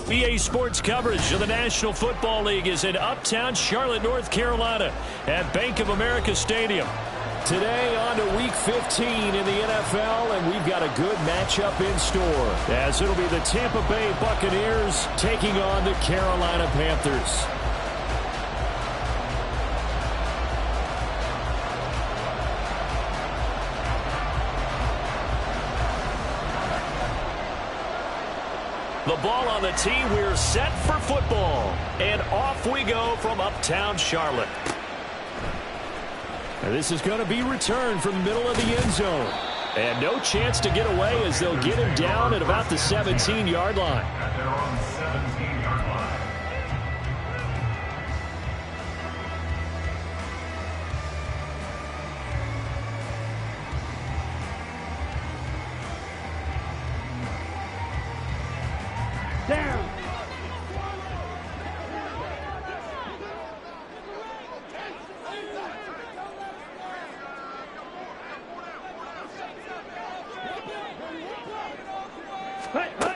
EA Sports coverage of the National Football League is in uptown Charlotte, North Carolina at Bank of America Stadium. Today on to Week 15 in the NFL, and we've got a good matchup in store, as it'll be the Tampa Bay Buccaneers taking on the Carolina Panthers. The ball on the tee. We're set for football. And off we go from uptown Charlotte. And this is going to be returned from the middle of the end zone. And no chance to get away as they'll get him down at about the 17-yard line. Down.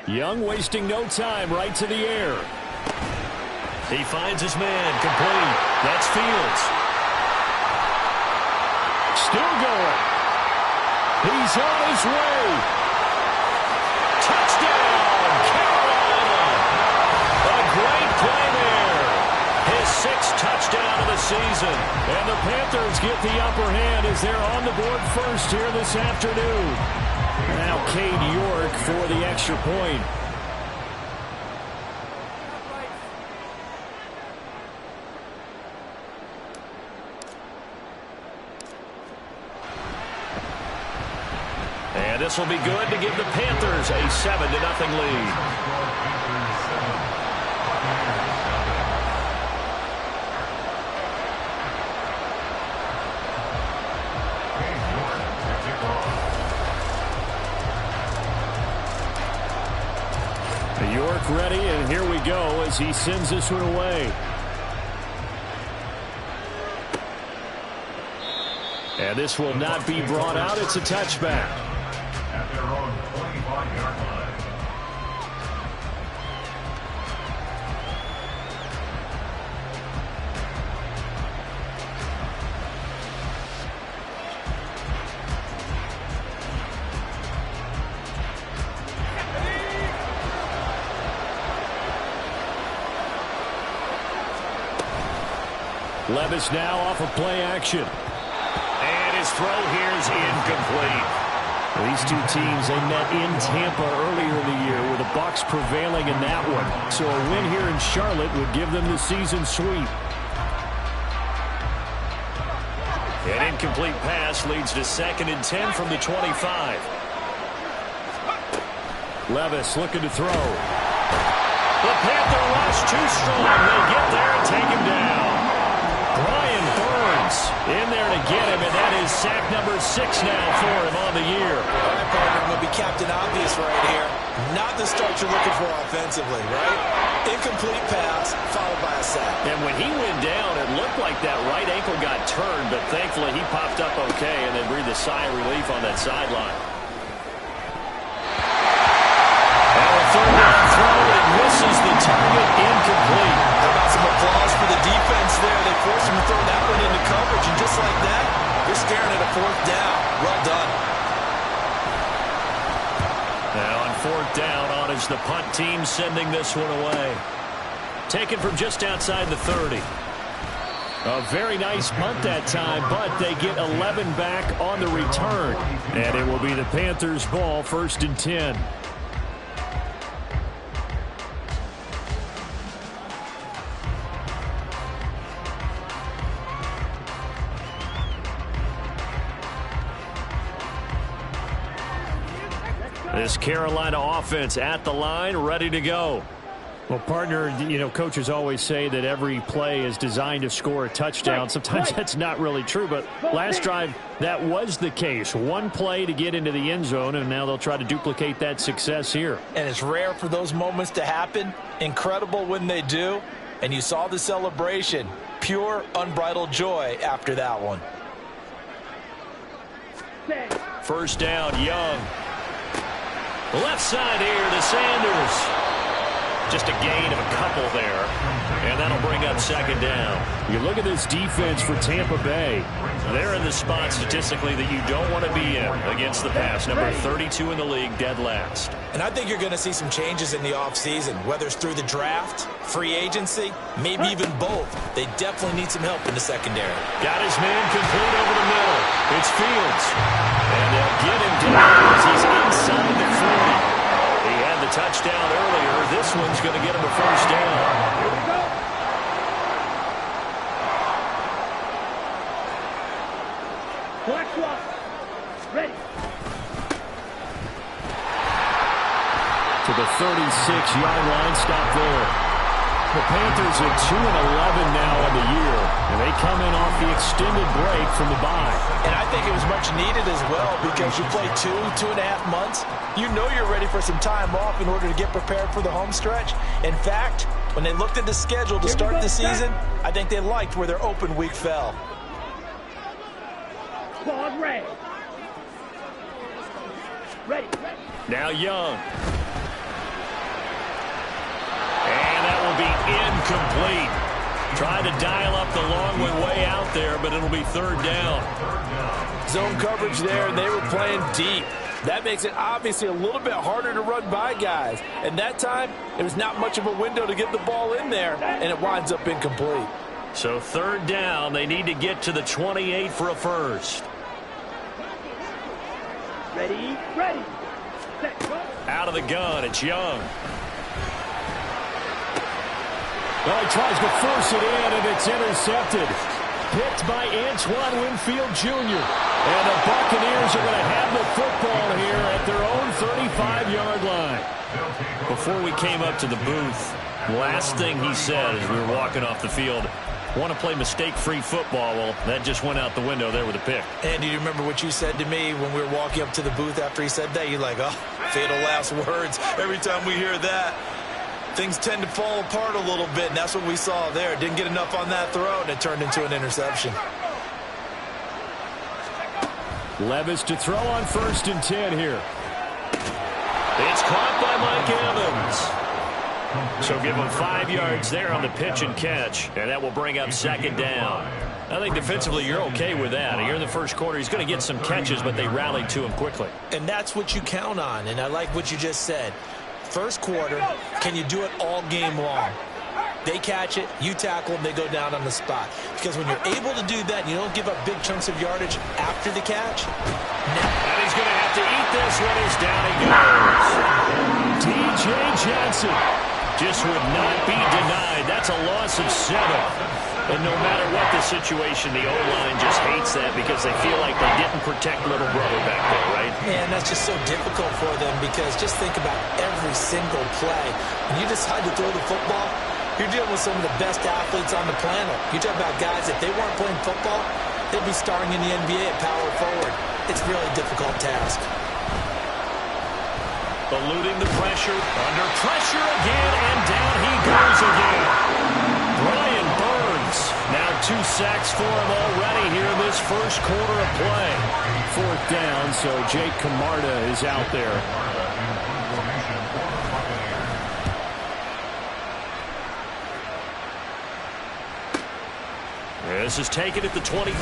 Young wasting no time, right to the air. He finds his man, complete. That's Fields. Still going. He's on his way. Touchdown, Carolina. A great play there. His sixth touchdown of the season. And the Panthers get the upper hand as they're on the board first here this afternoon. Now Cade York for the extra point. And this will be good to give the Panthers a 7-0 lead. York ready, and here we go as he sends this one away. And this will not be brought out. It's a touchback. At their own 25-yard line. Levis now off of play action. And his throw here is incomplete. These two teams, they met in Tampa earlier in the year with the Bucs prevailing in that one. So a win here in Charlotte would give them the season sweep. An incomplete pass leads to 2nd and 10 from the 25. Levis looking to throw. The Panther rush too strong. They get there and take him down. Brian Burns in there to get him, and that is sack number 6 now for him on the year. All right, partner, I'm going to be Captain Obvious right here. Not the start you're looking for offensively, right? Incomplete pass followed by a sack. And when he went down, it looked like that right ankle got turned, but thankfully he popped up okay and then breathed a sigh of relief on that sideline. Now a third down throw, and misses the target, incomplete. How about some applause for the defense there? They forced him to throw that one into coverage, and just like that, you're staring at a 4th down. Well done. Now on 4th down, on is the punt team sending this one away. Taken from just outside the 30. A very nice punt that time, but they get 11 back on the return. And it will be the Panthers' ball, 1st and 10. This Carolina offense at the line, ready to go. Well, partner, you know, coaches always say that every play is designed to score a touchdown. Sometimes that's not really true, but last drive, that was the case. One play to get into the end zone, and now they'll try to duplicate that success here. And it's rare for those moments to happen. Incredible when they do. And you saw the celebration. Pure, unbridled joy after that one. 1st down, Young. Left side here to Sanders. Just a gain of a couple there. And that'll bring up second down. You look at this defense for Tampa Bay. They're in the spot statistically that you don't want to be in against the pass. Number 32 in the league, dead last. And I think you're going to see some changes in the offseason, whether it's through the draft, free agency, maybe even both. They definitely need some help in the secondary. Got his man complete over the middle. It's Fields. And they'll get him down as he's inside the 40. He had the touchdown earlier. This one's going to get him a first down. Here we go. Flex one. Ready. To the 36-yard line, stop there. The Panthers are 2-11 now on the year, and they come in off the extended break from the bye. And I think it was much needed as well because you play 2.5 months. You know you're ready for some time off in order to get prepared for the home stretch. In fact, when they looked at the schedule to start the season, I think they liked where their open week fell. Squad ready. Ready. Now Young. And that will be incomplete. Trying to dial up the long way out there, but it'll be third down. Zone coverage there, and they were playing deep. That makes it obviously a little bit harder to run by guys. And that time, it was not much of a window to get the ball in there, and it winds up incomplete. So third down, they need to get to the 28 for a first. Ready, ready. Set, go. Out of the gun, it's Young. Well, he tries to force it in, and it's intercepted. Picked by Antoine Winfield Jr. And the Buccaneers are going to have the football here at their own 35-yard line. Before we came up to the booth, last thing he said as we were walking off the field, want to play mistake-free football. Well, that just went out the window there with a pick. And do you remember what you said to me when we were walking up to the booth after he said that? You're like, oh, fatal last words. Every time we hear that, things tend to fall apart a little bit, and that's what we saw there. Didn't get enough on that throw, and it turned into an interception. Levis to throw on 1st and 10 here. It's caught by Mike Evans. So give him 5 yards there on the pitch and catch, and that will bring up second down. I think defensively you're okay with that. Here in the first quarter, he's going to get some catches, but they rallied to him quickly. And that's what you count on, and I like what you just said. First quarter, can you do it all game long? They catch it, you tackle them, they go down on the spot. Because when you're able to do that, you don't give up big chunks of yardage after the catch. And he's going to have to eat this one as down he goes. T.J. Johnson just would not be denied. That's a loss of 7. And no matter what the situation, the O-line just hates that because they feel like they didn't protect little brother back there, right? Man, that's just so difficult for them because just think about every single play. When you decide to throw the football, you're dealing with some of the best athletes on the planet. You talk about guys, if they weren't playing football, they'd be starring in the NBA at power forward. It's really a difficult task. Eluding the pressure, under pressure again, and down he goes again. Brian Burns, now 2 sacks for him already here in this first quarter of play. 4th down, so Jake Camarda is out there. This is taken at the 23. It'll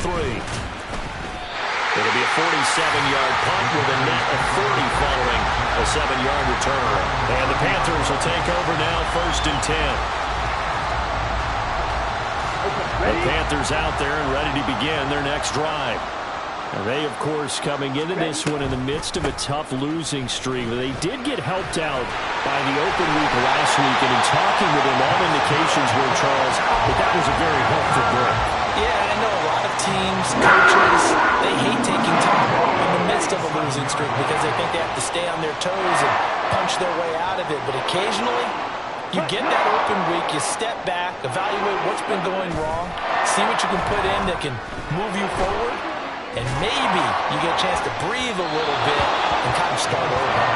be a 47-yard punt with a net of 30 following a 7-yard return. And the Panthers will take over now, 1st and 10. The Panthers out there and ready to begin their next drive. And they, of course, coming into this one in the midst of a tough losing streak. They did get helped out by the open week last week, and in talking with them, all indications were, Charles, that was a very helpful break. Yeah, I know a lot of teams, coaches, they hate taking time off in the midst of a losing streak because they think they have to stay on their toes and punch their way out of it. But occasionally, you get that open week, you step back, evaluate what's been going wrong, see what you can put in that can move you forward, and maybe you get a chance to breathe a little bit and kind of start over.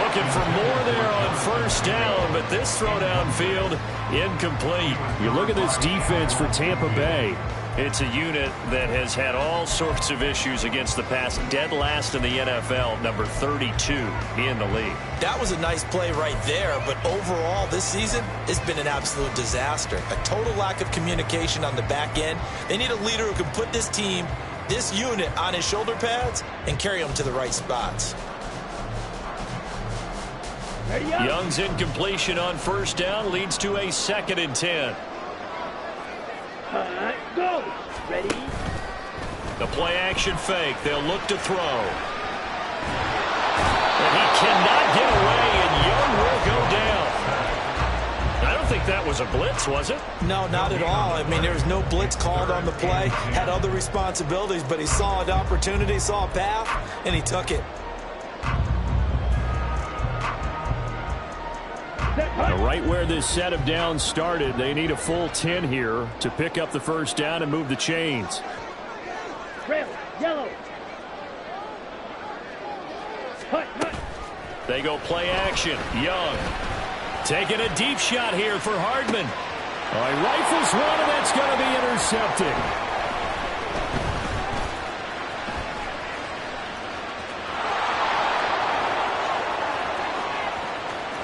Looking for more there on 1st down, but this throw downfield incomplete. You look at this defense for Tampa Bay. It's a unit that has had all sorts of issues against the pass. Dead last in the NFL, number 32 in the league. That was a nice play right there, but overall this season, it's been an absolute disaster. A total lack of communication on the back end. They need a leader who can put this team, this unit, on his shoulder pads and carry them to the right spots. Young's incompletion on first down leads to a 2nd and 10. Go. Ready? The play action fake. They'll look to throw. And he cannot get away, and Young will go down. I don't think that was a blitz, was it? No, not at all. I mean, there was no blitz called on the play. Had other responsibilities, but he saw an opportunity, saw a path, and he took it. Right where this set of downs started, they need a full 10 here to pick up the first down and move the chains. Trail, yellow. Hut. They go play action. Young taking a deep shot here for Hardman. He rifles one, and that's going to be intercepted.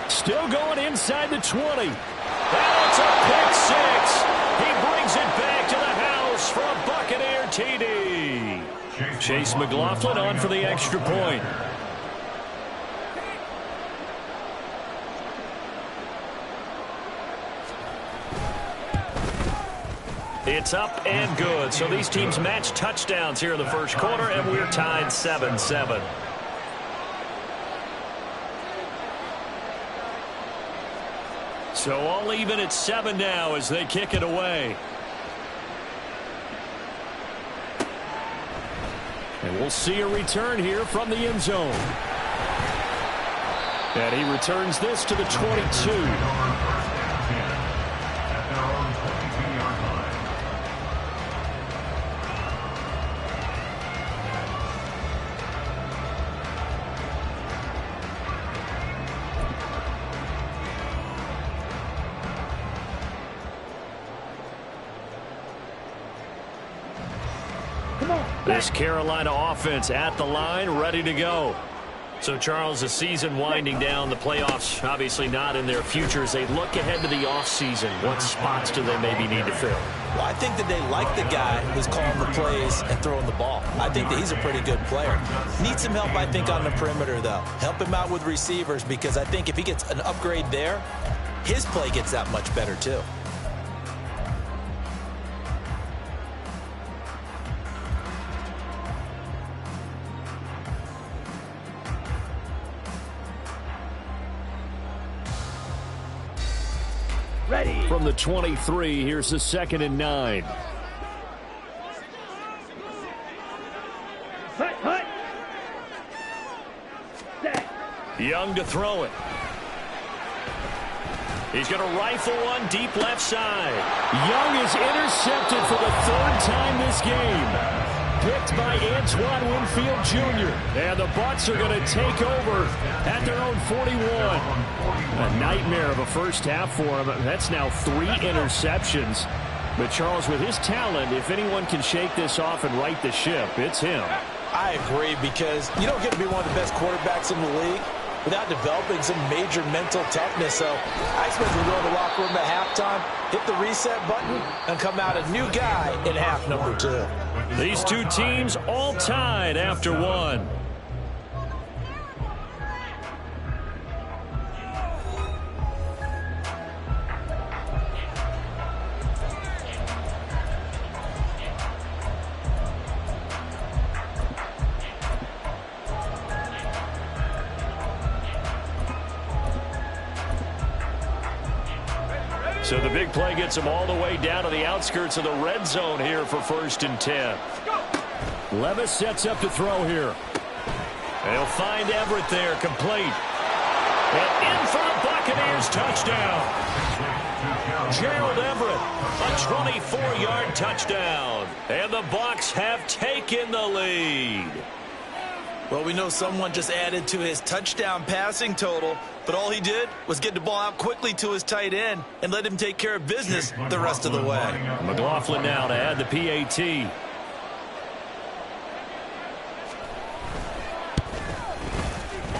Still going inside the 20. That's a pick six. He brings it back to the house for a Buccaneer TD. Chase McLaughlin on for the extra point. It's up and good. So these teams match touchdowns here in the first quarter, and we're tied 7-7. So all even at 7 now as they kick it away. And we'll see a return here from the end zone. And he returns this to the 22. This Carolina offense at the line, ready to go. So, Charles, the season winding down, the playoffs obviously not in their future. As they look ahead to the offseason, what spots do they maybe need to fill? Well, I think that they like the guy who's calling the plays and throwing the ball. I think that he's a pretty good player. Needs some help, I think, on the perimeter, though. Help him out with receivers, because I think if he gets an upgrade there, his play gets that much better, too. Ready. From the 23, here's the 2nd and 9. Hut. Set. Young to throw it. He's going to rifle one deep left side. Young is intercepted for the 3rd time this game. Picked by Antoine Winfield Jr. And the Bucs are going to take over at their own 41. A nightmare of a first half for him. That's now 3 interceptions. But Charles, with his talent, if anyone can shake this off and right the ship, it's him. I agree, because you don't get to be one of the best quarterbacks in the league without developing some major mental toughness. So I expect him to go in the locker room at halftime, hit the reset button, and come out a new guy in half number 2. These two teams all tied after 1. So the big play gets him all the way down to the outskirts of the red zone here for 1st and 10. Levis sets up to throw here. And he'll find Everett there, complete. And in for the Buccaneers, touchdown. Gerald Everett, a 24-yard touchdown. And the Bucs have taken the lead. Well, we know someone just added to his touchdown passing total, but all he did was get the ball out quickly to his tight end and let him take care of business the rest of the way. McLaughlin now to add the PAT.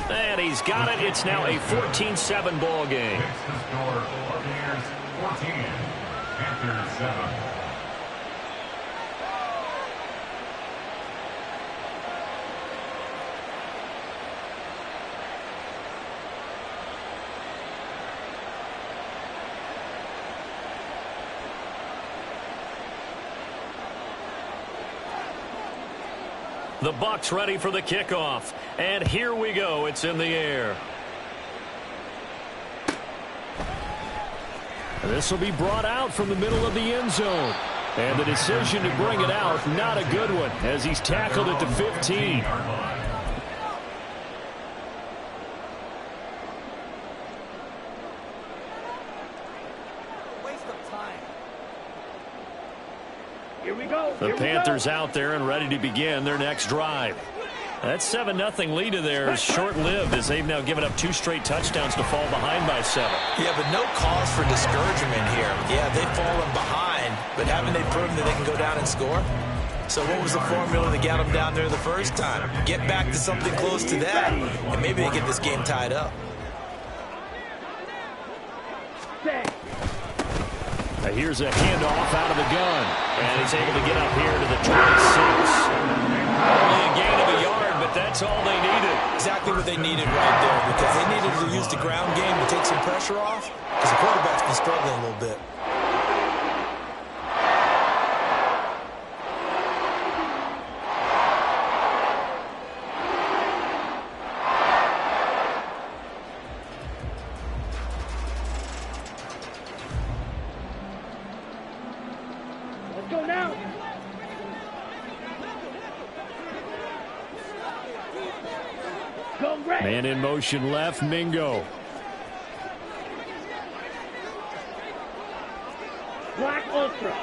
And he's got it. It's now a 14-7 ball game. It's the score, Buccaneers 14, Panthers 7. The Bucs ready for the kickoff. And here we go. It's in the air. This will be brought out from the middle of the end zone. And the decision to bring it out, not a good one, as he's tackled at the 15. The Panthers out there and ready to begin their next drive. That 7-0 lead of theirs short-lived as they've now given up 2 straight touchdowns to fall behind by 7. Yeah, but no cause for discouragement here. Yeah, they've fallen behind, but haven't they proven that they can go down and score? So what was the formula that got them down there the first time? Get back to something close to that, and maybe they get this game tied up. Here's a handoff out of the gun, and he's able to get up here to the 26. Only a gain of a yard, but that's all they needed. Exactly what they needed right there, because they needed to use the ground game to take some pressure off, because the quarterback's been struggling a little bit. Man in motion left, Mingo. Black Ultra.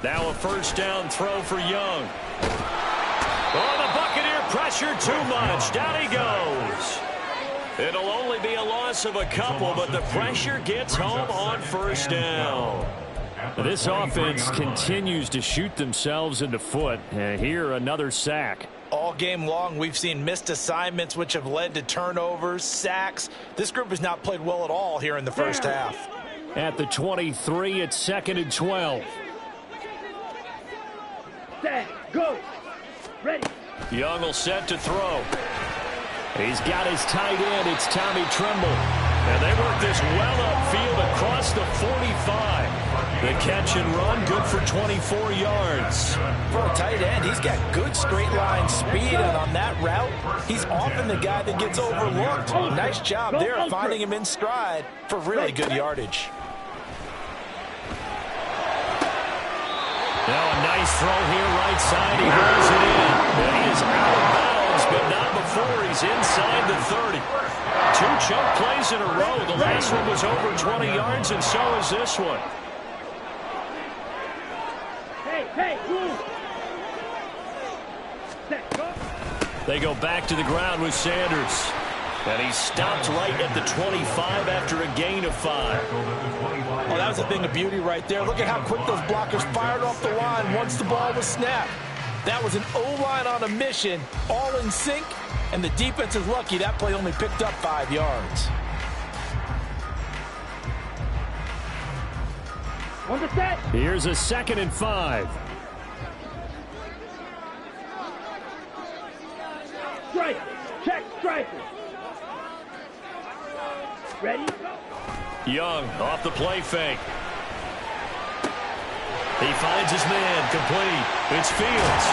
Now a first down throw for Young. Oh, the Buccaneer pressure too much. Down he goes. It'll only be a loss of a couple, but the pressure gets home on first down. This offense continues to shoot themselves in the foot. And here another sack. All game long, we've seen missed assignments, which have led to turnovers, sacks. This group has not played well at all here in the first half. At the 23, it's 2nd and 12. Set, go, ready. Young will set to throw. He's got his tight end. It's Tommy Tremble. And they work this well upfield across the 45. The catch and run, good for 24 yards. For a tight end, he's got good straight line speed, and on that route, he's often the guy that gets overlooked. Nice job there finding him in stride for really good yardage. Now a nice throw here, right side. He rolls it in. And he is out of bounds, but not before he's inside the 30. 2 chunk plays in a row. The last one was over 20 yards, and so is this one. Hey, move. Set, go. They go back to the ground with Sanders. And he stopped right at the 25 after a gain of 5. Oh, that was a thing of beauty right there. Look at how quick those blockers fired off the line once the ball was snapped. That was an O-line on a mission, all in sync, and the defense is lucky that play only picked up 5 yards. On the set. Here's a 2nd and 5. Strike. Check striker. Ready? Young off the play fake. He finds his man complete. It's Fields.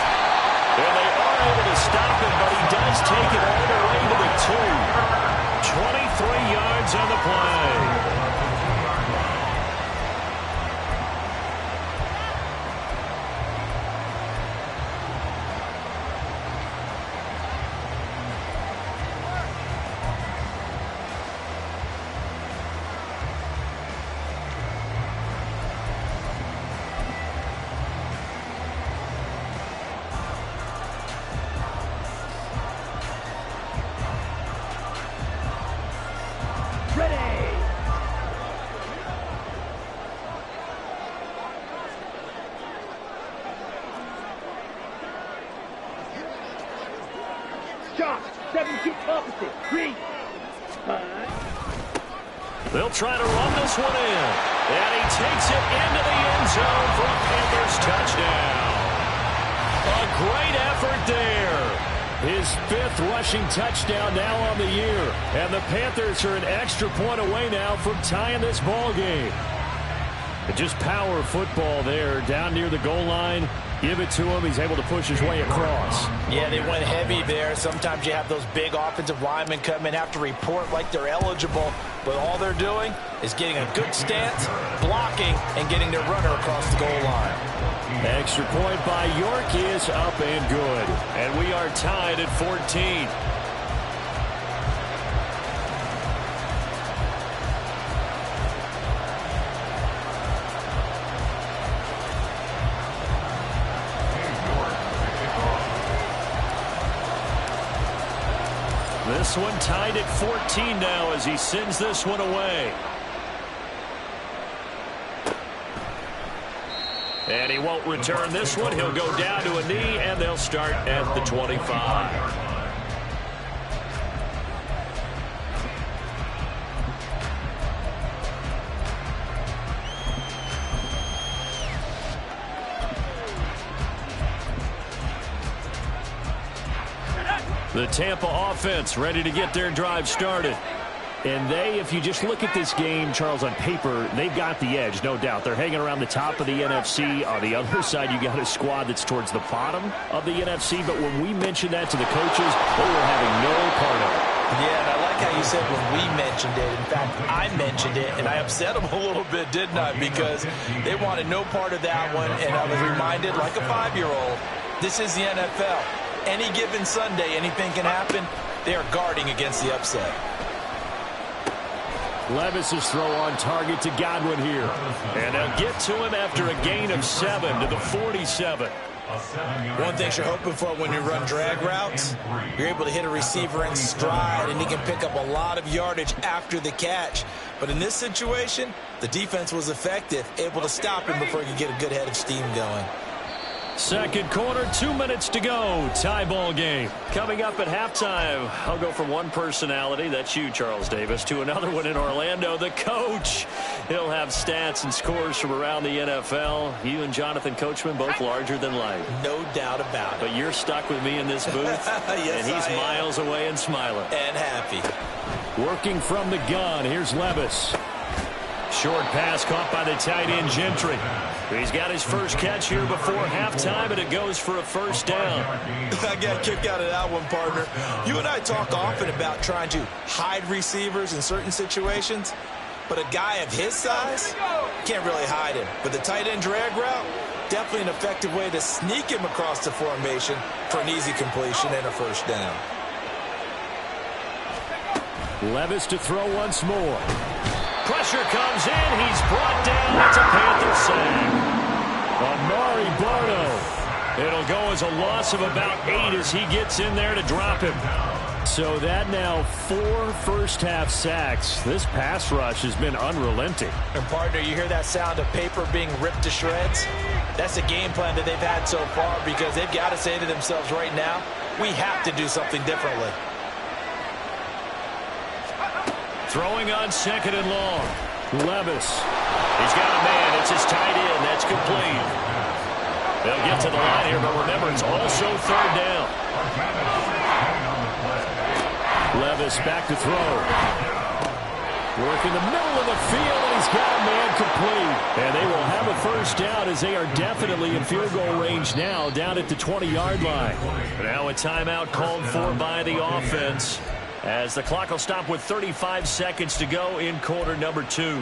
And they are able to stop him, but he does take it all the way to the 2. 23 yards on the play. Sharp. 7 keep opposite. Green. 5. They'll try to run this one in. And he takes it into the end zone for a Panthers touchdown. A great effort there. His 5th rushing touchdown now on the year. And the Panthers are an extra point away now from tying this ball game. Just power football there down near the goal line. Give it to him. He's able to push his way across. Yeah, they went heavy there. Sometimes you have those big offensive linemen come in, have to report like they're eligible. But all they're doing is getting a good stance, blocking, and getting their runner across the goal line. Extra point by York is up and good. And we are tied at 14. This one tied at 14 now as he sends this one away. And he won't return this one. He'll go down to a knee, and they'll start at the 25. The Tampa offense ready to get their drive started. And they, if you just look at this game, Charles, on paper, they've got the edge, no doubt. They're hanging around the top of the NFC. On the other side, you got a squad that's towards the bottom of the NFC. But when we mentioned that to the coaches, they were having no part of it. Yeah, and I like how you said when we mentioned it. In fact, I mentioned it, and I upset them a little bit, didn't I? Because they wanted no part of that one, and I was reminded, like a 5-year-old, this is the NFL. Any given Sunday, anything can happen. They are guarding against the upset. Levis's throw on target to Godwin here. And they'll get to him after a gain of 7 to the 47. One thing you're hoping for when you run drag routes, you're able to hit a receiver in stride, and he can pick up a lot of yardage after the catch. But in this situation, the defense was effective, able to stop him before he could get a good head of steam going. Second quarter, 2 minutes to go. Tie ball game. Coming up at halftime, I'll go from one personality, that's you, Charles Davis, to another one in Orlando, the coach. He'll have stats and scores from around the NFL. You and Jonathan Coachman, both larger than life. No doubt about it. But you're stuck with me in this booth, yes, and he's miles away and smiling. And happy. Working from the gun, here's Levis. Short pass caught by the tight end Gentry. He's got his first catch here before halftime, and it goes for a first down. I got a kick out of that one, partner. You and I talk often about trying to hide receivers in certain situations, but a guy of his size can't really hide him. But the tight end drag route, definitely an effective way to sneak him across the formation for an easy completion and a first down. Levis to throw once more. Pressure comes in. He's brought down. It's a Panther sack. Amari Barno. It'll go as a loss of about 8 as he gets in there to drop him. So that now 4 first-half sacks. This pass rush has been unrelenting. And, partner, you hear that sound of paper being ripped to shreds? That's a game plan that they've had so far because they've got to say to themselves right now, we have to do something differently. Throwing on second and long. Levis. He's got a man. It's his tight end. That's complete. They'll get to the line here, but remember, it's also third down. Levis back to throw. Work in the middle of the field, and he's got a man complete. And they will have a first down as they are definitely in field goal range now, down at the 20-yard line. Now a timeout called for by the offense, as the clock will stop with 35 seconds to go in quarter number 2.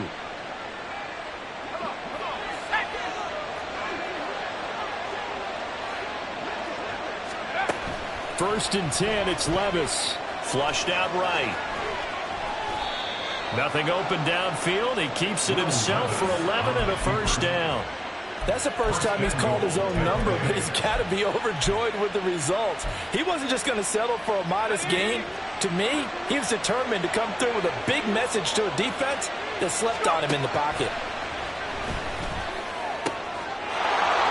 First and 10, it's Levis. Flushed out right. Nothing open downfield. He keeps it himself for 11 and a first down. That's the first time he's called his own number, but he's got to be overjoyed with the results. He wasn't just going to settle for a modest gain. To me, he was determined to come through with a big message to a defense that slept on him in the pocket.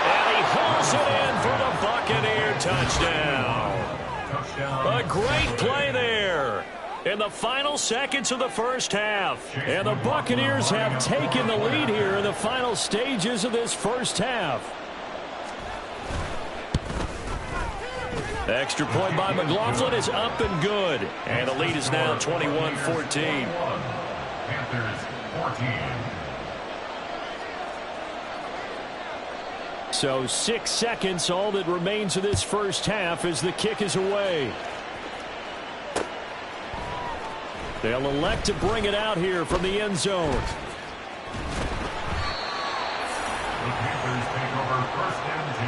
And he hauls it in for the Buccaneer touchdown. A great play there in the final seconds of the first half. And the Buccaneers have taken the lead here in the final stages of this first half. Extra point by McLaughlin is up and good. And the lead is now 21-14. Panthers 14. So 6 seconds, all that remains of this first half as the kick is away. They'll elect to bring it out here from the end zone. The Panthers take over first and 10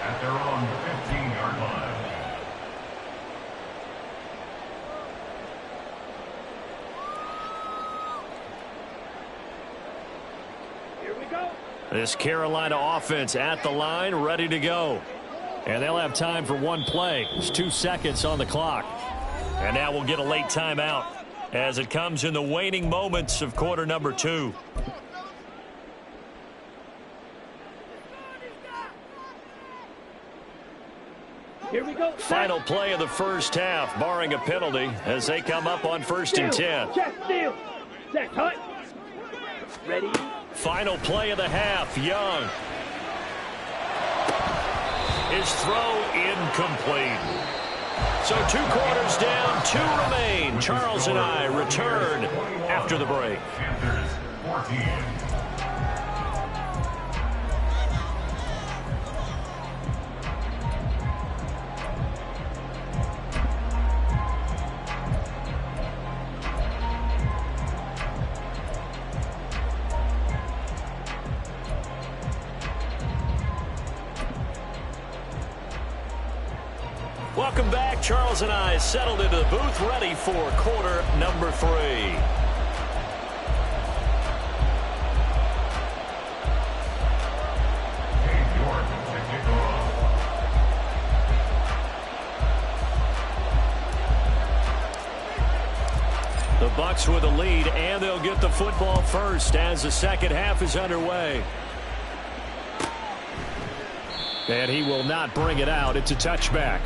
at their own 15-yard line. Here we go. This Carolina offense at the line, ready to go. And they'll have time for one play. It's 2 seconds on the clock. And now we'll get a late timeout as it comes in the waning moments of quarter number 2. Here we go. Final play of the first half, barring a penalty, as they come up on first and 10. Check, steal. Set, cut. Ready. Final play of the half, Young. His throw incomplete. So 2 quarters down, 2 remain. Charles and I return after the break. Panthers 14. Welcome back. Charles and I settled into the booth, ready for quarter number 3. The Bucs with the lead, and they'll get the football first as the second half is underway. And he will not bring it out. It's a touchback.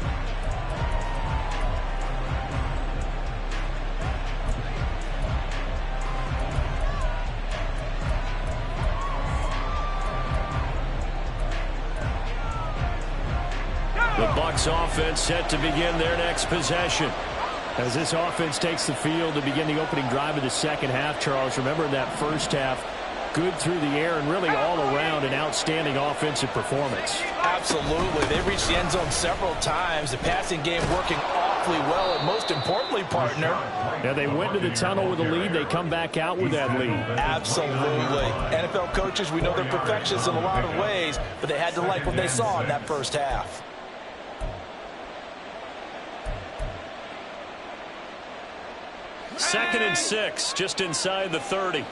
The Bucs offense set to begin their next possession. As this offense takes the field to begin the opening drive of the second half, Charles, remember in that first half, good through the air and really all around an outstanding offensive performance. Absolutely. They reached the end zone several times. The passing game working awfully well, and most importantly, partner. Yeah, they went to the tunnel with a lead. They come back out with that lead. Absolutely. NFL coaches, we know they're perfectionists in a lot of ways, but they had to like what they saw in that first half. Second and 6, just inside the 30.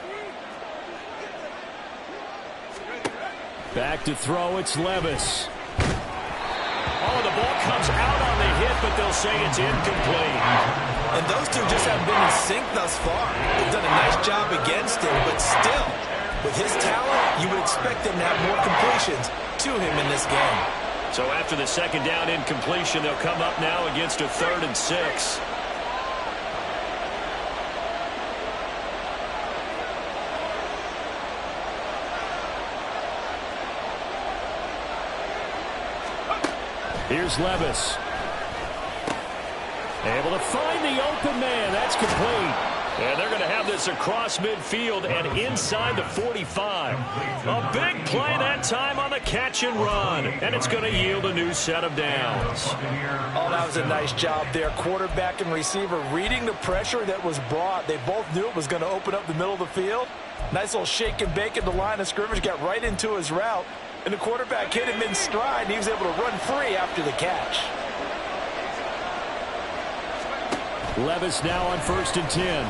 Back to throw, it's Levis. Oh, the ball comes out on the hit, but they'll say it's incomplete. And those two just haven't been in sync thus far. They've done a nice job against him, but still, with his talent, you would expect them to have more completions to him in this game. So after the second down incompletion, they'll come up now against a 3rd and 6. Here's Levis. Able to find the open man. That's complete. And they're going to have this across midfield and inside the 45. A big play that time on the catch and run. And it's going to yield a new set of downs. Oh, that was a nice job there. Quarterback and receiver reading the pressure that was brought. They both knew it was going to open up the middle of the field. Nice little shake and bake at the line of scrimmage. Got right into his route. And the quarterback hit him in stride, and he was able to run free after the catch. Levis now on 1st and 10.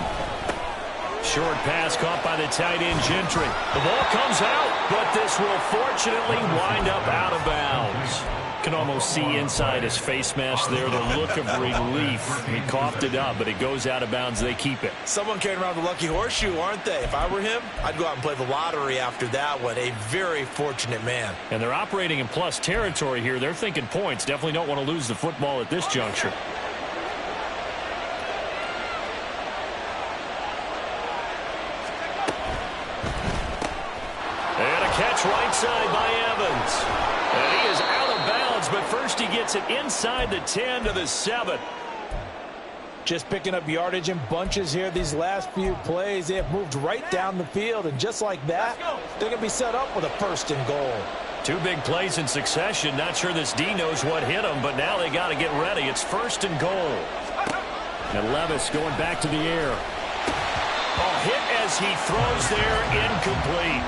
Short pass caught by the tight end Gentry. The ball comes out, but this will fortunately wind up out of bounds. can almost see inside his face mask there, the look of relief. He coughed it up, but it goes out of bounds. They keep it. Someone carrying around the lucky horseshoe, aren't they? If I were him, I'd go out and play the lottery after that one. A very fortunate man. And they're operating in plus territory here. They're thinking points. Definitely don't want to lose the football at this juncture. And a catch right side by Evans. And he is out of bounds, but first he gets it inside the 10 to the 7. Just picking up yardage in bunches here these last few plays. They have moved right down the field, and just like that, they're going to be set up with a 1st and goal. 2 big plays in succession. Not sure this D knows what hit him, but now they got to get ready. It's 1st and goal. And Levis going back to the air. A hit as he throws there, incomplete.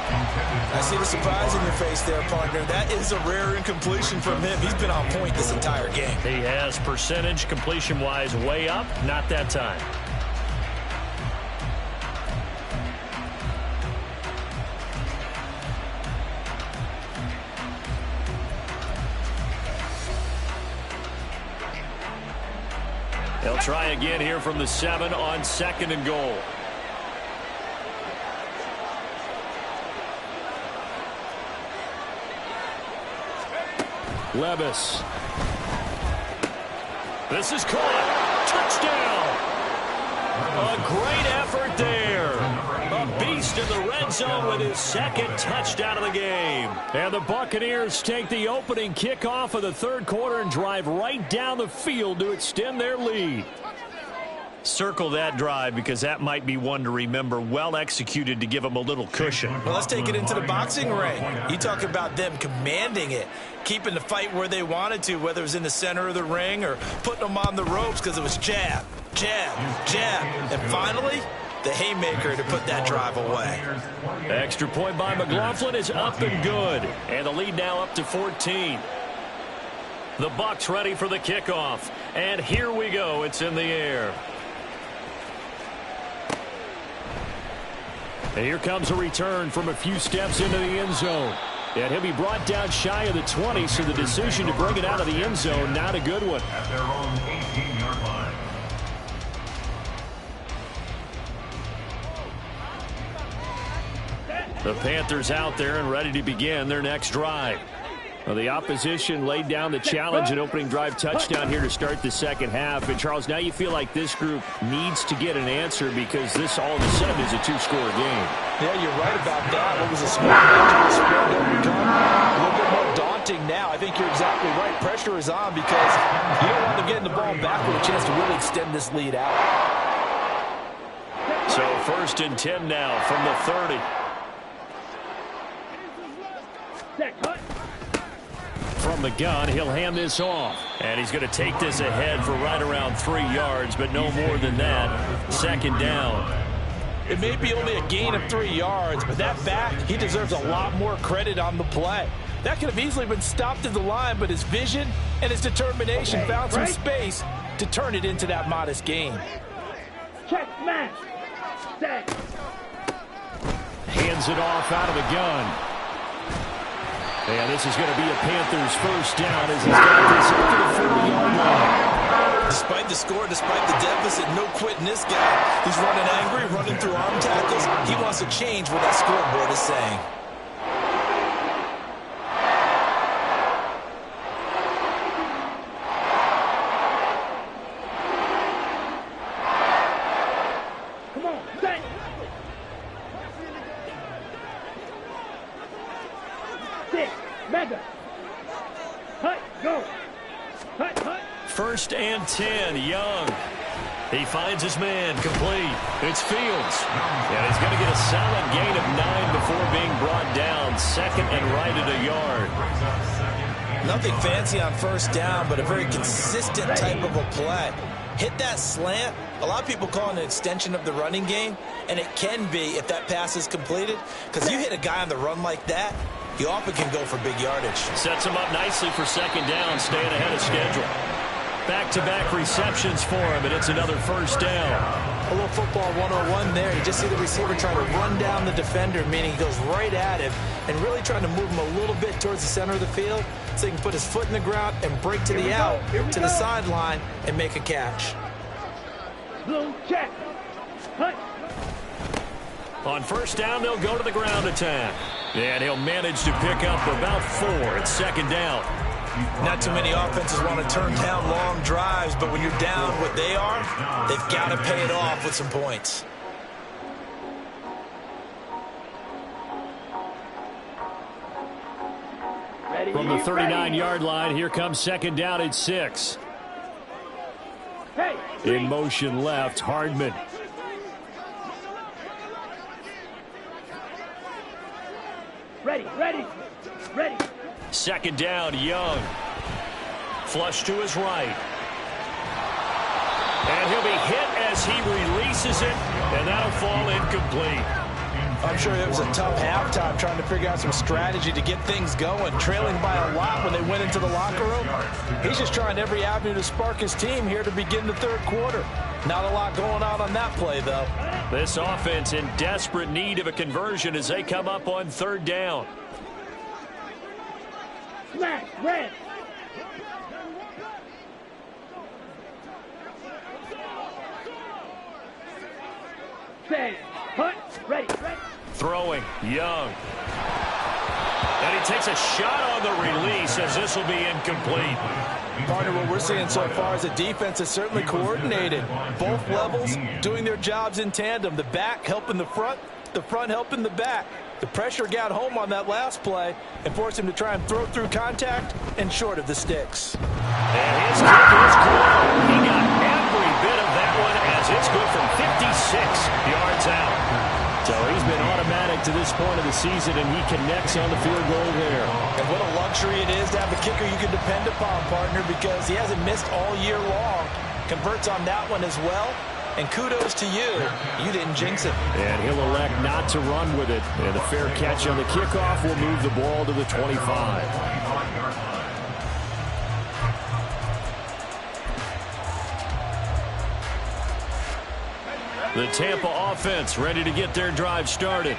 I see the surprise in your face there, partner. That is a rare incompletion from him. He's been on point this entire game. He has percentage completion-wise way up. Not that time. They'll try again here from the 7 on 2nd and goal. Levis. This is caught. Touchdown. A great effort there. A beast in the red zone with his 2nd touchdown of the game. And the Buccaneers take the opening kickoff of the 3rd quarter and drive right down the field to extend their lead. Circle that drive because that might be one to remember. Well executed to give them a little cushion. Well, let's take it into the boxing ring. You talk about them commanding it, keeping the fight where they wanted to, whether it was in the center of the ring or putting them on the ropes because it was jab, jab, jab. And finally, the haymaker to put that drive away. Extra point by McLaughlin is up and good. And the lead now up to 14. The Bucs ready for the kickoff. And here we go. It's in the air. And here comes a return from a few steps into the end zone. And he'll be brought down shy of the 20, so the decision to bring it out of the end zone, not a good one. At their own 18-yard line. The Panthers out there and ready to begin their next drive. Well, the opposition laid down the challenge and opening drive touchdown here to start the 2nd half. And, Charles, now you feel like this group needs to get an answer because this all of a sudden is a 2-score game. Yeah, you're right about that. What was a score that become a little bit more daunting now. I think you're exactly right. Pressure is on because you don't want them getting the ball back with a chance to really extend this lead out. So 1st and 10 now from the 30. From the gun, he'll hand this off. And he's going to take this ahead for right around 3 yards, but no more than that. 2nd down. It may be only a gain of 3 yards, but that back, he deserves a lot more credit on the play. That could have easily been stopped at the line, but his vision and his determination found some space to turn it into that modest gain. Check, smash. Set. Hands it off out of the gun. And this is going to be a Panthers 1st down as he's got this up to the 40-yard line. Despite the score, despite the deficit, no quitting this guy. He's running angry, running through arm tackles. He wants to change what that scoreboard is saying. Come on, set. Six, mega. Hut, go. Hut, hut. 1st and 10, Young. He finds his man, complete. It's Fields. And he's going to get a solid gain of 9 before being brought down. 2nd and right at a yard. Nothing fancy on 1st down, but a very consistent type of a play. Hit that slant. A lot of people call it an extension of the running game, and it can be if that pass is completed, because you hit a guy on the run like that, he often can go for big yardage. Sets him up nicely for 2nd down, staying ahead of schedule. Back-to-back receptions for him, and it's another first down. A little football 101 there. You just see the receiver trying to run down the defender, meaning he goes right at him and really trying to move him a little bit towards the center of the field so he can put his foot in the ground and break to the out, to the sideline, and make a catch. Blue check. Hunt. On first down, they'll go to the ground attack. And he'll manage to pick up about 4 at second down. Not too many offenses want to turn down long drives, but when you're down what they are, they've got to pay it off with some points. Ready. From the 39-yard line, here comes second down at 6. Hey. In motion left, Hardman. Ready. Ready. Ready. Second down, Young. Flush to his right. And he'll be hit as he releases it, and that'll fall incomplete. I'm sure it was a tough halftime trying to figure out some strategy to get things going, trailing by a lot when they went into the locker room. He's just trying every avenue to spark his team here to begin the third quarter. Not a lot going on that play, though. This offense in desperate need of a conversion as they come up on third down. Smash. Red. Say. Hunt. Ready. Ready. Throwing, Young. And he takes a shot on the release as this will be incomplete. Partner, what we're seeing so far is the defense is certainly coordinated. Both levels doing their jobs in tandem. The back helping the front helping the back. The pressure got home on that last play and forced him to try and throw through contact and short of the sticks. And his kick is good. He got every bit of that one as it's good from 56 yards out. So he's been automatic to this point of the season, and he connects on the field goal there. And what a luxury it is to have a kicker you can depend upon, partner, because he hasn't missed all year long. Converts on that one as well. And kudos to you. You didn't jinx it. And he'll elect not to run with it. And a fair catch on the kickoff will move the ball to the 25. The Tampa offense ready to get their drive started.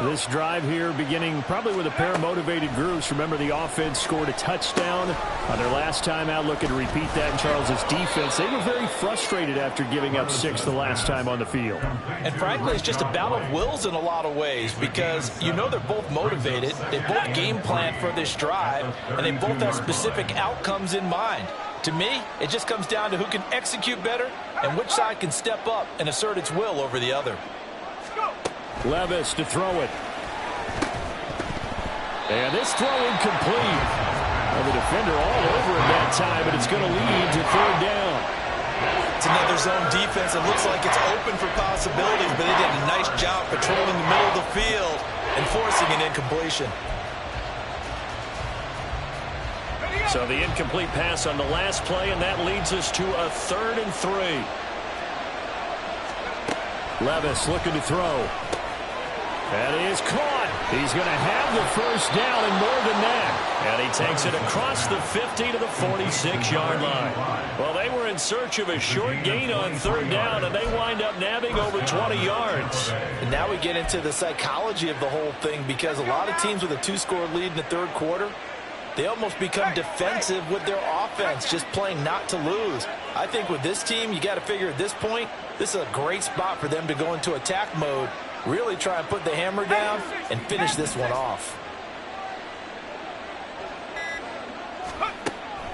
This drive here beginning probably with a pair of motivated groups. Remember, the offense scored a touchdown on their last time out. Looking to repeat that in Charles's defense. They were very frustrated after giving up 6 the last time on the field. And frankly, it's just a battle of wills in a lot of ways because you know they're both motivated. They both game plan for this drive, and they both have specific outcomes in mind. To me, it just comes down to who can execute better and which side can step up and assert its will over the other. Levis to throw it. And this throw incomplete. Well, the defender all over it that time, but it's going to lead to third down. It's another zone defense. It looks like it's open for possibilities, but they did a nice job patrolling the middle of the field and forcing an incompletion. So the incomplete pass on the last play, and that leads us to a 3rd and 3. Levis looking to throw. That is caught. He's going to have the first down and more than that. And he takes it across the 50 to the 46-yard line. Well, they were in search of a short gain on third down, and they wind up nabbing over 20 yards. And now we get into the psychology of the whole thing because a lot of teams with a 2-score lead in the third quarter, they almost become defensive with their offense, just playing not to lose. I think with this team, you got to figure at this point, this is a great spot for them to go into attack mode, really try and put the hammer down and finish this one off.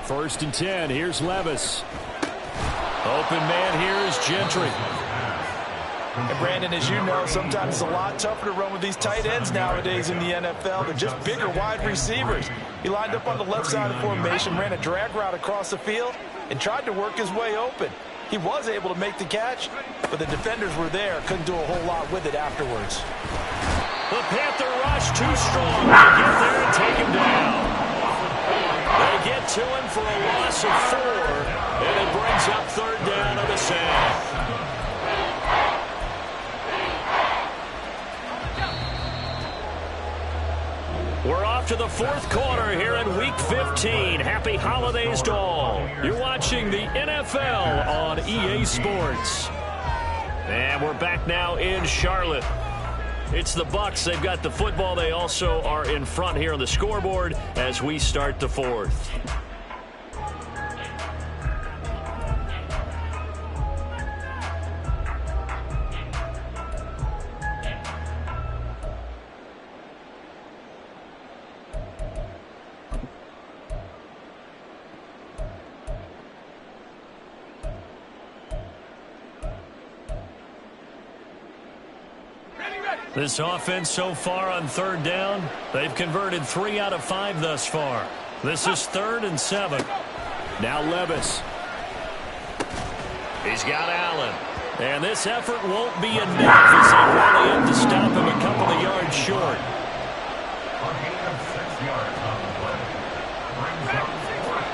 1st and 10. Here's Levis. Open man here is Gentry. And Brandon, as you know, sometimes it's a lot tougher to run with these tight ends nowadays in the NFL. They're just bigger wide receivers. He lined up on the left side of the formation, ran a drag route across the field, and tried to work his way open. He was able to make the catch, but the defenders were there. Couldn't do a whole lot with it afterwards. The Panther rush too strong to get there and take him down. They get to him for a loss of 4, and it brings up third down on the sack. We're off to the 4th quarter here in Week 15. Happy holidays to all. You're watching watching the NFL on EA Sports. And we're back now in Charlotte. It's the Bucs. They've got the football. They also are in front here on the scoreboard as we start the fourth. This offense so far on third down, they've converted 3 out of 5 thus far. This is 3rd and 7. Now Levis. He's got Allen. And this effort won't be enough as they rally in to stop him a couple of yards short. A gain of 6 yards on the play. Brings up 4th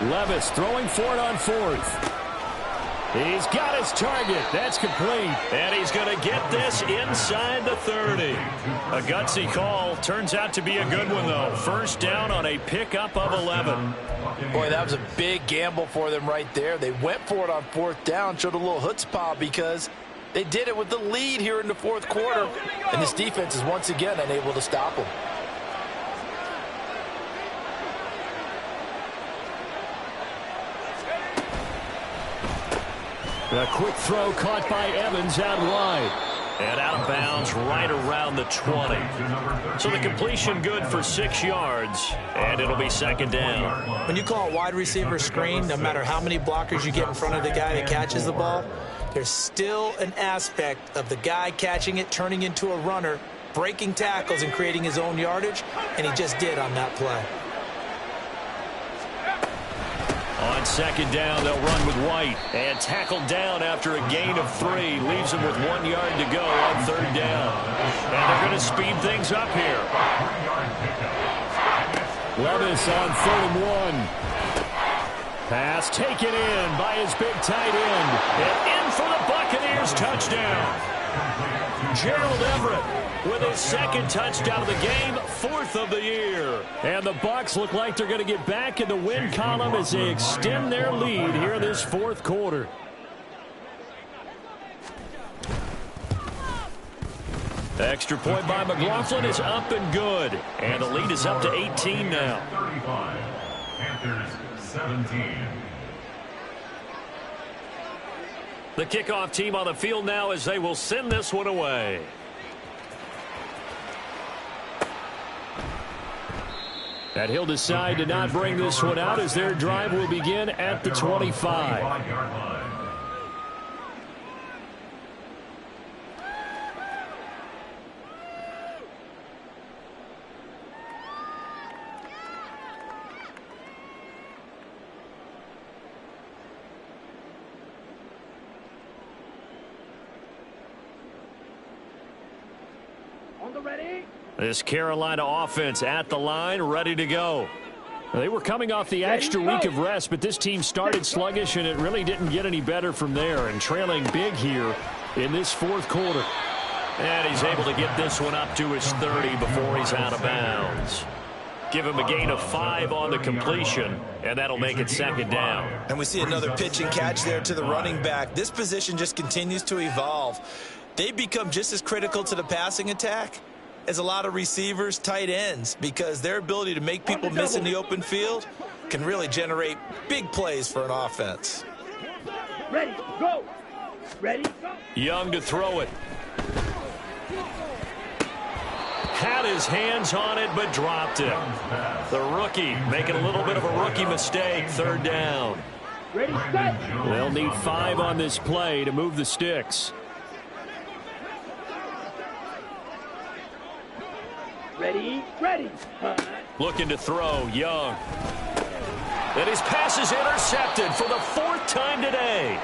down. Levis throwing for it on 4th. He's got his target. That's complete. And he's going to get this inside the 30. A gutsy call. Turns out to be a good one, though. First down on a pickup of 11. Boy, that was a big gamble for them right there. They went for it on 4th down, showed a little chutzpah because they did it with the lead here in the 4th quarter. And this defense is once again unable to stop them. A quick throw caught by Evans out wide. And out of bounds right around the 20. So the completion good for 6 yards. And it'll be 2nd down. When you call a wide receiver screen, no matter how many blockers you get in front of the guy that catches the ball, there's still an aspect of the guy catching it, turning into a runner, breaking tackles and creating his own yardage. And he just did on that play. On 2nd down, they'll run with White. And tackled down after a gain of 3. Leaves him with 1 yard to go on 3rd down. And they're going to speed things up here. Levis on 3rd and 1. Pass taken in by his big tight end. And in for the Buccaneers touchdown. Gerald Everett with his 2nd touchdown of the game, 4th of the year. And the Bucs look like they're going to get back in the win column as they extend their lead here in this 4th quarter. Extra point by McLaughlin is up and good. And the lead is up to 18 now. 35. Panthers 17. The kickoff team on the field now as they will send this one away. And he'll decide to not bring this one out as their drive will begin at the 25. This Carolina offense at the line, ready to go. They were coming off the extra week of rest, but this team started sluggish, and it really didn't get any better from there. And trailing big here in this 4th quarter. And he's able to get this one up to his 30 before he's out of bounds. Give him a gain of 5 on the completion, and that'll make it 2nd down. And we see another pitch and catch there to the running back. This position just continues to evolve. They become just as critical to the passing attack as a lot of receivers, tight ends, because their ability to make people miss in the open field can really generate big plays for an offense. Ready, go. Ready, go. Young to throw it. Had his hands on it, but dropped it. The rookie making a little bit of a rookie mistake. 3rd down. Ready, set. They'll need 5 on this play to move the sticks. Ready, ready. Looking to throw, Young. And his pass is intercepted for the 4th time today.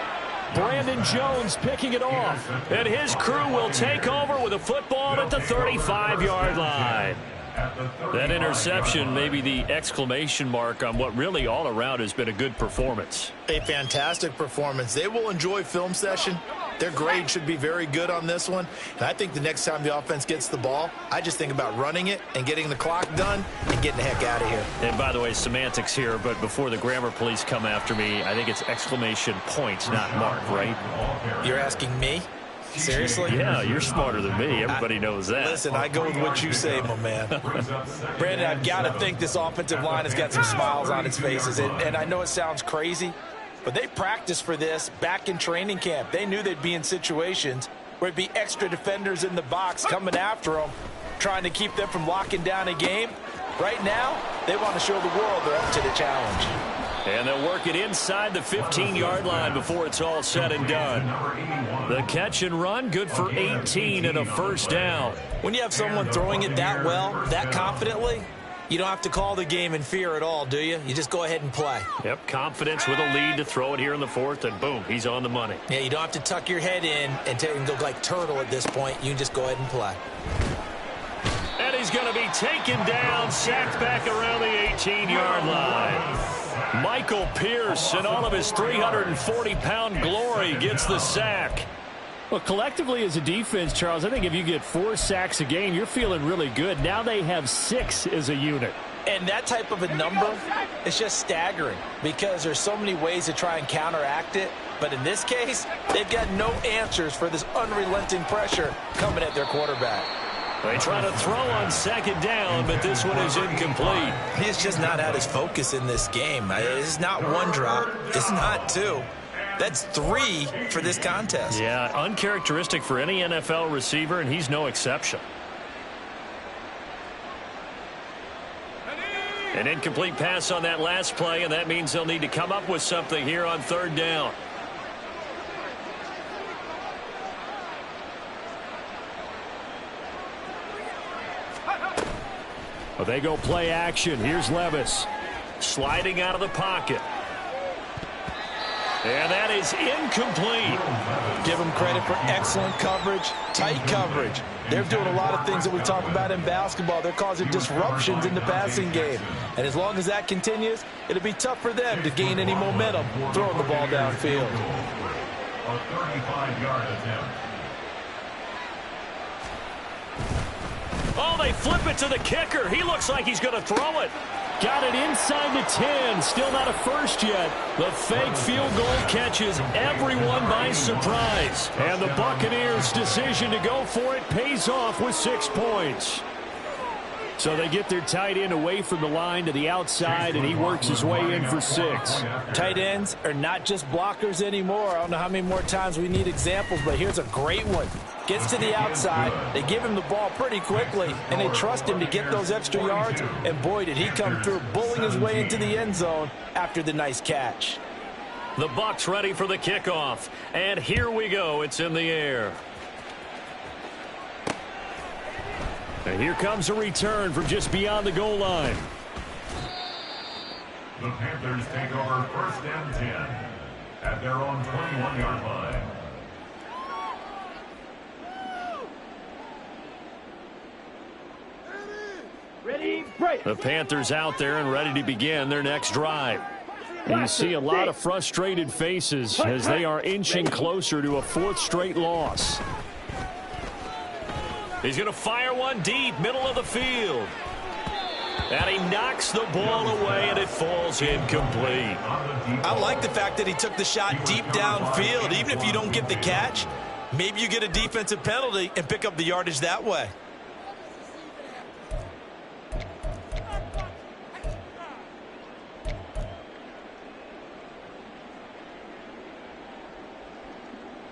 Brandon Jones picking it off. And his crew will take over with a football at the 35-yard line. That interception, maybe the exclamation mark on what really all around has been a good performance. A fantastic performance. They will enjoy film session. Their grade should be very good on this one. And I think the next time the offense gets the ball, I just think about running it and getting the clock done and getting the heck out of here. And by the way, semantics here, but before the grammar police come after me, I think it's exclamation point, not mark, right? You're asking me? Seriously? Yeah, you're smarter than me. Everybody knows that. Listen, I go with what you say, my man. Brandon, I've got to think this offensive line has got some smiles on its faces. And I know it sounds crazy, but they practiced for this back in training camp. They knew they'd be in situations where it'd be extra defenders in the box coming after them, trying to keep them from locking down a game. Right now, they want to show the world they're up to the challenge. And they'll work it inside the 15-yard line before it's all said and done. The catch and run, good for 18 and a first down. When you have someone throwing it that well, that confidently, you don't have to call the game in fear at all, do you? You just go ahead and play. Yep, confidence with a lead to throw it here in the fourth, and boom, he's on the money. Yeah, you don't have to tuck your head in and go like turtle at this point. You can just go ahead and play. And he's going to be taken down, sacked back around the 18-yard line. Michael Pierce, in all of his 340-pound glory, gets the sack. Well, collectively as a defense, Charles, I think if you get 4 sacks a game, you're feeling really good. Now they have 6 as a unit. And that type of a number is just staggering because there's so many ways to try and counteract it. But in this case, they've got no answers for this unrelenting pressure coming at their quarterback. They try to throw on second down, but this one is incomplete. He's just not had his focus in this game. It's not 1 drop. It's not 2. That's 3 for this contest. Yeah, uncharacteristic for any NFL receiver, and he's no exception. An incomplete pass on that last play, and that means they'll need to come up with something here on third down. Well, they go play action. Here's Levis. Sliding out of the pocket. And that is incomplete. Give them credit for excellent coverage, tight coverage. They're doing a lot of things that we talk about in basketball. They're causing disruptions in the passing game. And as long as that continues, it'll be tough for them to gain any momentum throwing the ball downfield. A 35-yard attempt. Oh, they flip it to the kicker. He looks like he's going to throw it. Got it inside the 10. Still not a first yet. The fake field goal catches everyone by surprise. And the Buccaneers' decision to go for it pays off with 6 points. So they get their tight end away from the line to the outside, and he works his way in for 6. Tight ends are not just blockers anymore. I don't know how many more times we need examples, but here's a great one. Gets to the outside, they give him the ball pretty quickly, and they trust him to get those extra yards, and boy, did he come through, bullying his way into the end zone after the nice catch. The Bucs ready for the kickoff, and here we go. It's in the air. And here comes a return from just beyond the goal line. The Panthers take over first and 10 at their own 21-yard line. Ready, break. The Panthers out there and ready to begin their next drive. And you see a lot of frustrated faces as they are inching closer to a 4th straight loss. He's going to fire one deep, middle of the field. And he knocks the ball away, and it falls incomplete. I like the fact that he took the shot deep downfield. Even if you don't get the catch, maybe you get a defensive penalty and pick up the yardage that way.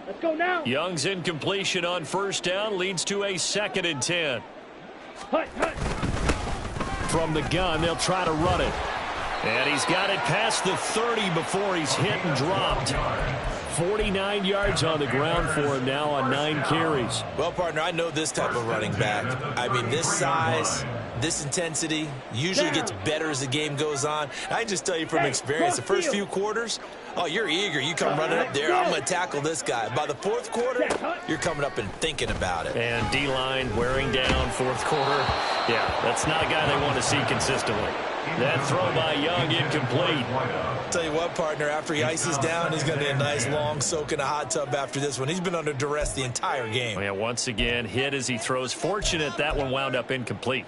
Let's go now. Young's incompletion on first down leads to a 2nd and 10. Hut, hut. From the gun, they'll try to run it. And he's got it past the 30 before he's hit and dropped. 49 yards on the ground for him now on 9 carries. Well, partner, I know this type of running back. I mean, this size, this intensity usually gets better as the game goes on. I just tell you from experience, the first few quarters, oh, you're eager. You come running up there, I'm going to tackle this guy. By the fourth quarter, you're coming up and thinking about it. And D-line wearing down fourth quarter. Yeah, that's not a guy they want to see consistently. That throw by Young incomplete. Tell you what, partner, after he ices down, he's going to be a nice long soak in a hot tub after this one. He's been under duress the entire game. Yeah, once again, hit as he throws. Fortunate that one wound up incomplete.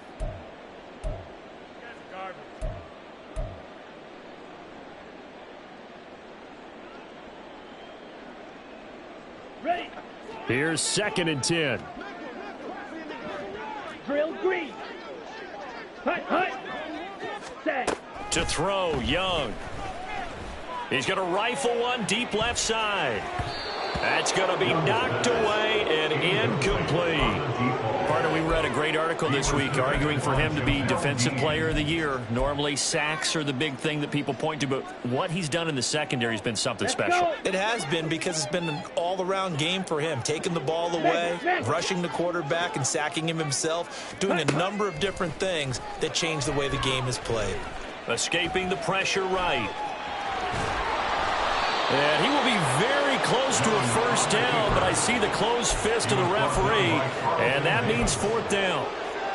Ready. Here's 2nd and 10. Drill green. Hut, hut. Set. To throw, Young. He's going to rifle one deep left side. That's going to be knocked away and incomplete. Partner, we read a great article this week arguing for him to be Defensive Player of the Year. Normally, sacks are the big thing that people point to, but what he's done in the secondary has been something special. It has been, because it's been an all-around game for him. Taking the ball away, rushing the quarterback, and sacking him himself. Doing a number of different things that change the way the game is played. Escaping the pressure right. And he will be very close to a first down, but I see the closed fist of the referee, and that means 4th down.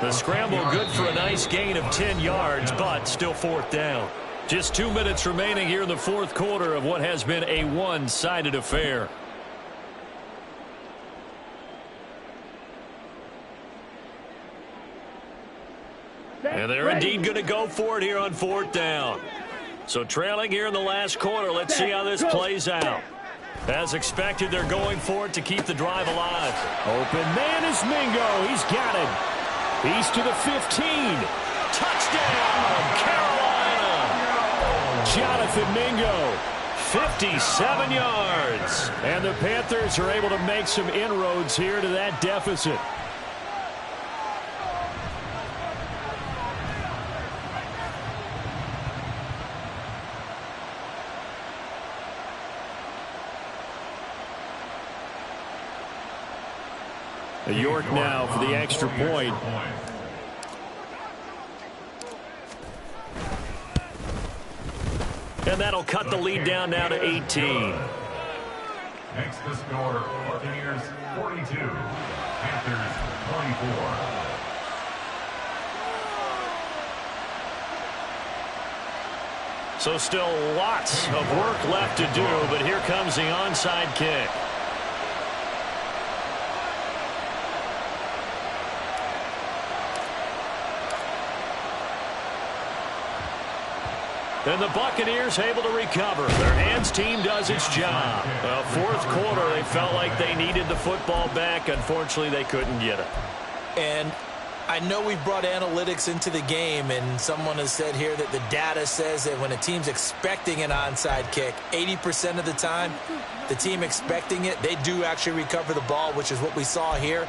The scramble good for a nice gain of 10 yards, but still 4th down. Just 2 minutes remaining here in the 4th quarter of what has been a one-sided affair. And they're indeed going to go for it here on 4th down. So trailing here in the last quarter, let's see how this plays out. As expected, they're going for it to keep the drive alive. Open man is Mingo. He's got it. He's to the 15. Touchdown, Carolina. Jonathan Mingo, 57 yards. And the Panthers are able to make some inroads here to that deficit. York now for the extra point. And that'll cut the lead down now to 18. Next to score, Buccaneers 42, Panthers 24. So still lots of work left to do, but here comes the onside kick. And the Buccaneers able to recover. Their hands team does its job. 4th quarter, they felt like they needed the football back. Unfortunately, they couldn't get it. And I know we've brought analytics into the game, and someone has said here that the data says that when a team's expecting an onside kick, 80% of the time, the team expecting it, they do actually recover the ball, which is what we saw here.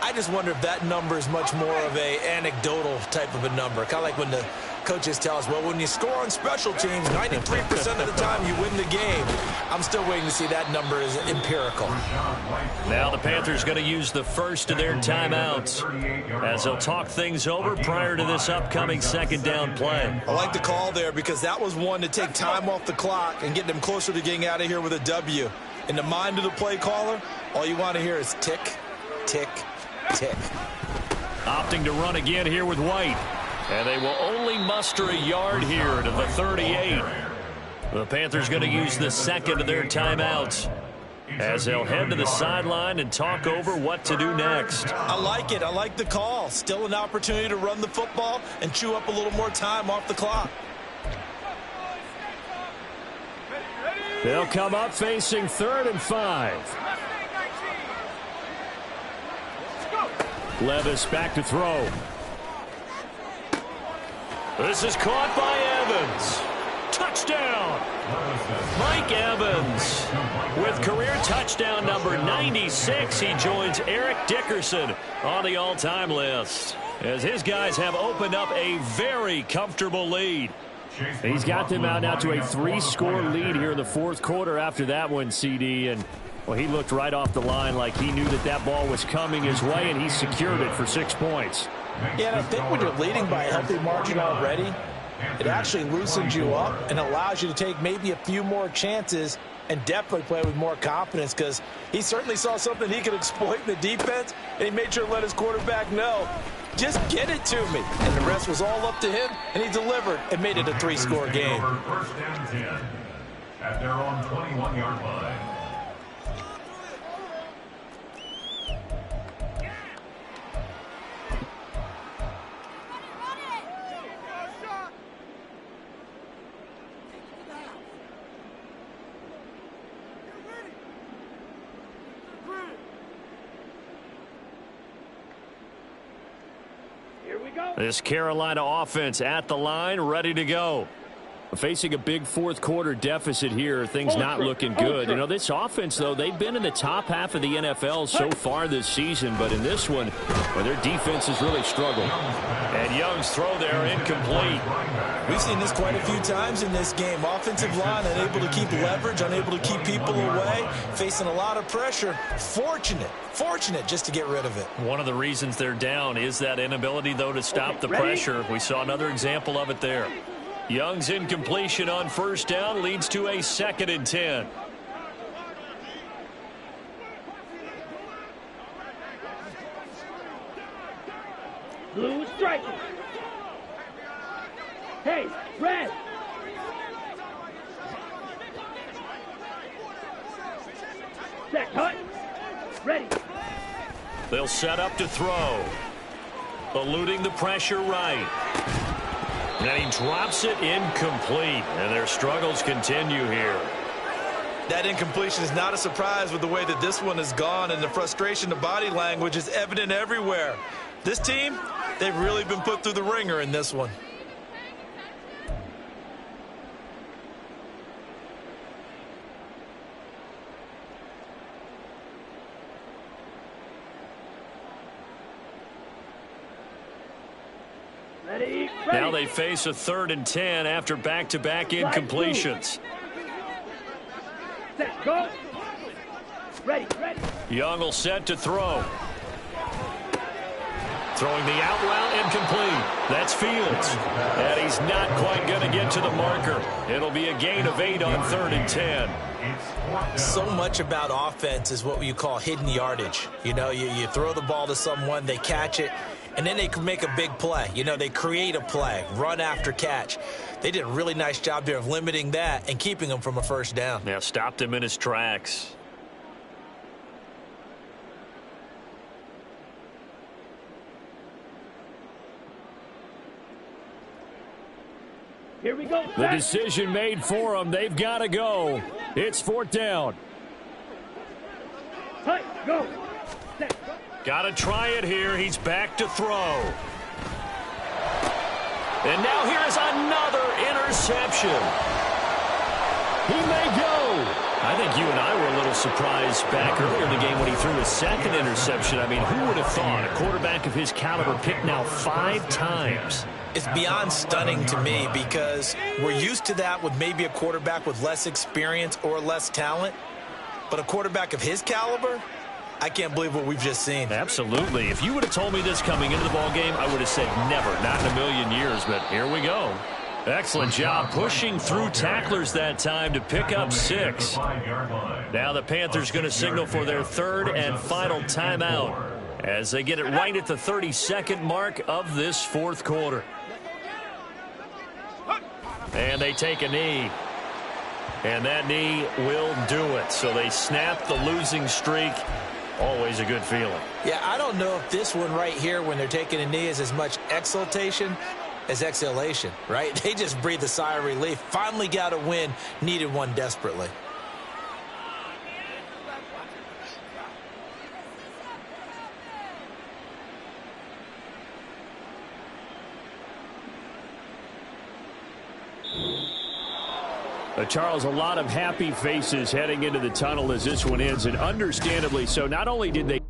I just wonder if that number is much more of a anecdotal type of a number. Kind of like when the coaches tell us, well, when you score on special teams, 93% of the time you win the game. I'm still waiting to see that number is empirical. Now the Panthers going to use the first of their timeouts as they'll talk things over prior to this upcoming 2nd down play. I like the call there because that was one to take time off the clock and get them closer to getting out of here with a W. In the mind of the play caller, all you want to hear is tick, tick, tick. Opting to run again here with White. And they will only muster a yard here to the 38. The Panthers going to use the 2nd of their timeouts as they'll head to the sideline and talk over what to do next. I like it. I like the call. Still an opportunity to run the football and chew up a little more time off the clock. They'll come up facing 3rd and 5. Levis back to throw. This is caught by Evans. Touchdown! Mike Evans with career touchdown number 96. He joins Eric Dickerson on the all-time list as his guys have opened up a very comfortable lead. He's got them out now to a 3-score lead here in the 4th quarter after that one, CD. And, well, he looked right off the line like he knew that that ball was coming his way, and he secured it for 6 points. Yeah, and I think when you're leading by a healthy margin already, it actually loosens you up and allows you to take maybe a few more chances and definitely play with more confidence, because he certainly saw something he could exploit in the defense, and he made sure to let his quarterback know, just get it to me. And the rest was all up to him, and he delivered and made it a 3-score game. First down 10 at their own 21-yard line. This Carolina offense at the line, ready to go. Facing a big fourth-quarter deficit here, things not looking good. You know, this offense, though, they've been in the top half of the NFL so far this season, but in this one, well, their defense has really struggled. And Young's throw there incomplete. We've seen this quite a few times in this game. Offensive line unable to keep leverage, unable to keep people away, facing a lot of pressure. Fortunate just to get rid of it. One of the reasons they're down is that inability, though, to stop the pressure. We saw another example of it there. Young's incompletion on first down leads to a 2nd and 10. Blue striking. Hey, red. Set, cut. Ready. They'll set up to throw. Eluding the pressure right. And he drops it incomplete. And their struggles continue here. That incompletion is not a surprise with the way that this one has gone, and the frustration, the body language is evident everywhere. This team, they've really been put through the ringer in this one. Ready. Now they face a 3rd and 10 after back-to-back incompletions. Set, go. Ready. Young will set to throw. Throwing the out route incomplete. That's Fields. And he's not quite going to get to the marker. It'll be a gain of 8 on 3rd and 10. So much about offense is what you call hidden yardage. You know, you throw the ball to someone, they catch it, and then they can make a big play. You know, they create a play, run after catch. They did a really nice job there of limiting that and keeping him from a first down. Yeah, stopped him in his tracks. Here we go. The decision made for them. They've got to go. It's 4th down. Hey, go. Set. Got to try it here. He's back to throw. And now here is another interception. He may go. I think you and I were a little surprised back earlier in the game when he threw his 2nd interception. I mean, who would have thought a quarterback of his caliber picked now 5 times? It's beyond stunning to me, because we're used to that with maybe a quarterback with less experience or less talent. But a quarterback of his caliber, I can't believe what we've just seen. Absolutely. If you would have told me this coming into the ballgame, I would have said never, not in a million years. But here we go. Excellent job pushing through tacklers that time to pick up 6. Now the Panthers going to signal for their 3rd and final timeout as they get it right at the 32nd mark of this 4th quarter. And they take a knee. And that knee will do it. So they snap the losing streak. Always a good feeling. Yeah, I don't know if this one right here, when they're taking a knee, is as much exultation as exhalation, right? They just breathe a sigh of relief. Finally got a win. Needed one desperately. Charles, a lot of happy faces heading into the tunnel as this one ends, and understandably so. Not only did they